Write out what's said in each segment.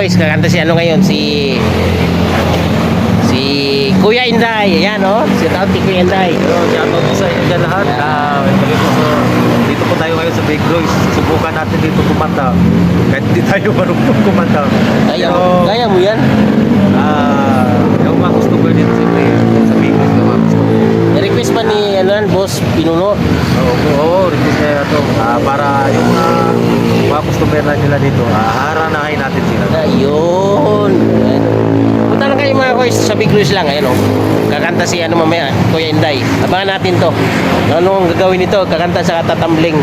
Guys, kakanta si ano ngayon, si Kuya Inday. Ayan, oh. Shout out kay Kuya Inday. Shout out po sa inyo dyan lahat. Dito po tayo ngayon sa Big Royce. Subukan natin dito kumanta. Kahit hindi tayo marunong kumanta. Kaya mo yan? Yung mga customer dito sa Big Royce, yung mga customer. Request pa ni Boss Pinuno. Oo, request na ito. Para yung mga customer na nila dito, haranahin natin sila. Ayun. Punta lang kayo mga boys sa Big Royce lang. Ayan, oh. Kakanta si ano mamaya, Kuya Inday. Abangan natin to. Anong gagawin nito? Kakanta sa tatambling.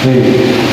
Hey.